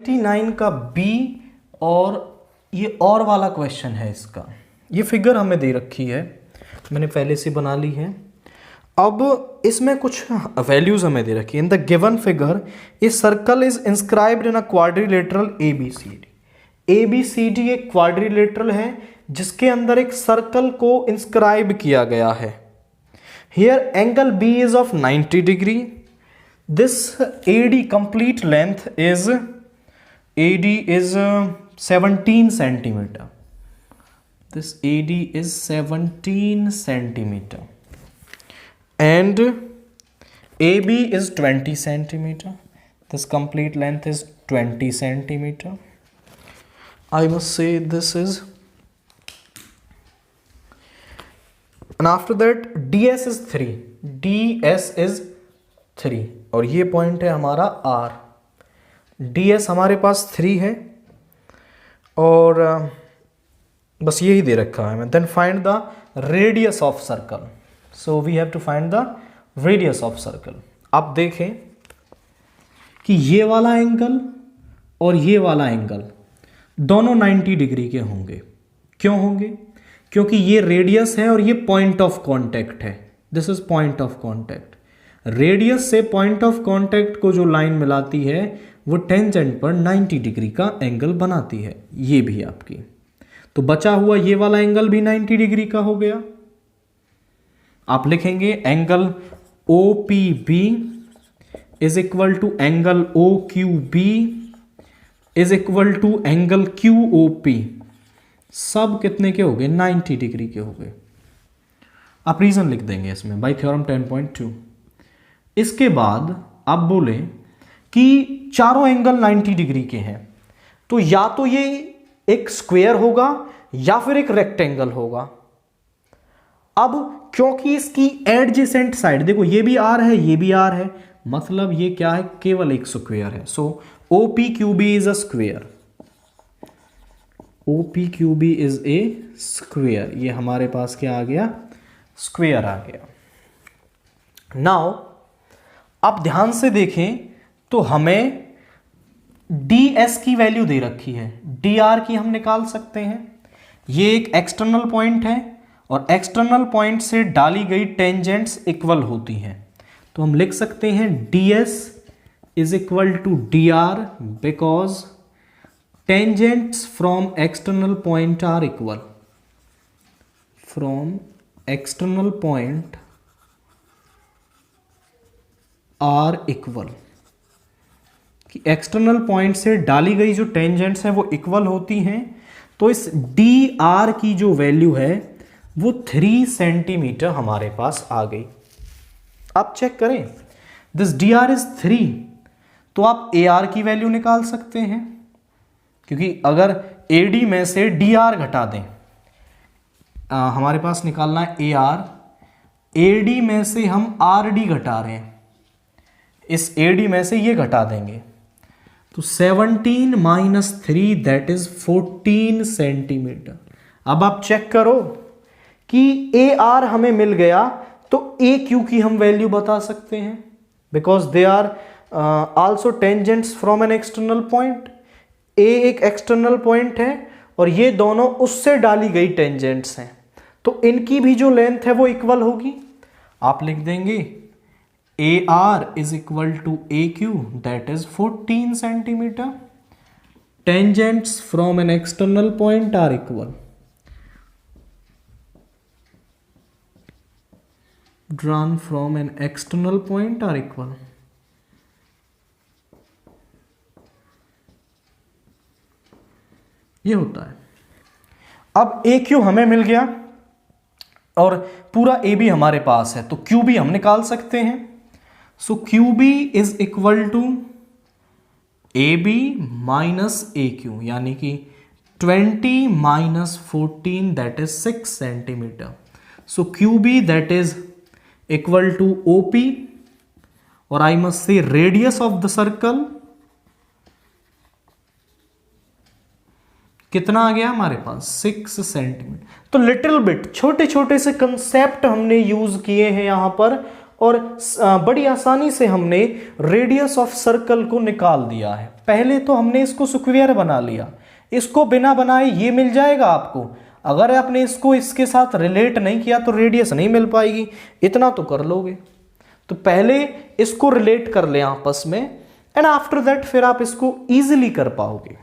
29 का बी और ये और वाला क्वेश्चन है इसका। ये फिगर हमें दे रखी है, मैंने पहले से बना ली है। अब इसमें कुछ वैल्यूज हमें दे रखी है। In the given figure a circle is inscribed in a quadrilateral ABCD। ABCD एक क्वाड्रिलेटरल है जिसके अंदर एक सर्कल को इंस्क्राइब किया गया है। Here angle B is of 90 degree. This AD complete length is AD is 17 centimeter. This AD is 17 centimeter. And AB is 20 centimeter. This complete length is 20 centimeter. I must say this is. And after that DS is 3. DS is 3. और ये point है हमारा R। DS हमारे पास 3 है और बस यही दे रखा है हमें। Then find the radius of circle. So we have to find the radius of circle. अब देखें कि ये वाला एंगल और ये वाला एंगल दोनों 90 डिग्री के होंगे। क्यों होंगे? क्योंकि ये रेडियस है और ये पॉइंट ऑफ कॉन्टैक्ट है। This is point of contact. Radius से पॉइंट ऑफ कॉन्टैक्ट को जो लाइन मिलाती है वो टेंजेंट पर 90 डिग्री का एंगल बनाती है। ये भी आपकी, तो बचा हुआ ये वाला एंगल भी 90 डिग्री का हो गया। आप लिखेंगे angle OPB is equal to angle OQB is equal to angle QOP। सब कितने के हो गए? 90 डिग्री के हो गए। आप रीजन लिख देंगे इसमें बाय थ्योरम 10.2। इसके बाद आप बोले कि चारों एंगल 90 डिग्री के हैं, तो या तो ये एक स्क्वायर होगा या फिर एक रेक्टेंगल होगा। अब क्योंकि इसकी एडजेसेंट साइड देखो, ये भी R है, ये भी R है, मतलब ये क्या है? केवल एक स्क्वायर है। सो OPQB is a square. OPQB is a square. ये हमारे पास क्या आ गया? स्क्वायर आ गया। नाउ आप ध्यान से देखें तो हमें DS की वैल्यू दे रखी है, DR की हम निकाल सकते हैं। ये एक एक्सटर्नल पॉइंट है और एक्सटर्नल पॉइंट से डाली गई टेंजेंट्स इक्वल होती हैं, तो हम लिख सकते हैं DS is equal to DR because tangents from external point are equal. From external point are equal, कि एक्सटर्नल पॉइंट से डाली गई जो टेंजेंट्स हैं वो इक्वल होती हैं। तो इस DR की जो वैल्यू है वो 3 सेंटीमीटर हमारे पास आ गई। आप चेक करें, दिस DR इज 3, तो आप AR की वैल्यू निकाल सकते हैं, क्योंकि अगर AD में से DR घटा दें, हमारे पास निकालना है AR, AD में से हम RD घटा रहे हैं, इस AD में से ये घटा देंगे, तो 17 माइनस 3 दैट इज 14 सेंटीमीटर। अब आप चेक करो कि AR हमें मिल गया, तो AQ की हम वैल्यू बता सकते हैं because they are also tangents from an external point. A एक एक्सटर्नल पॉइंट है और ये दोनों उससे डाली गई टेंजेंट्स हैं, तो इनकी भी जो लेंथ है वो इक्वल होगी। आप लिख देंगे AR is equal to AQ, that is 14 centimeter. Tangents from an external point are equal. Drawn from an external point are equal. ये होता है। अब AQ हमें मिल गया और पूरा AB हमारे पास है, तो QB हम निकाल सकते हैं। So QB is equal to AB minus AQ, यानी कि 20 minus 14 that is 6 centimetre. So QB that is equal to OP, और I must say radius of the circle कितना आ गया हमारे पास? 6 सेंटीमीटर। तो लिटिल बिट छोटे छोटे से कंसेप्ट हमने यूज किए हैं यहां पर, और बड़ी आसानी से हमने रेडियस ऑफ सर्कल को निकाल दिया है। पहले तो हमने इसको स्क्वायर बना लिया, इसको बिना बनाए ये मिल जाएगा आपको। अगर आपने इसको इसके साथ रिलेट नहीं किया तो रेडियस नहीं मिल पाएगी, इतना तो कर लोगे। तो पहले इसको रिलेट कर लें आपस में, एंड आफ्टर दैट फिर आप इसको इजीली कर पाओगे।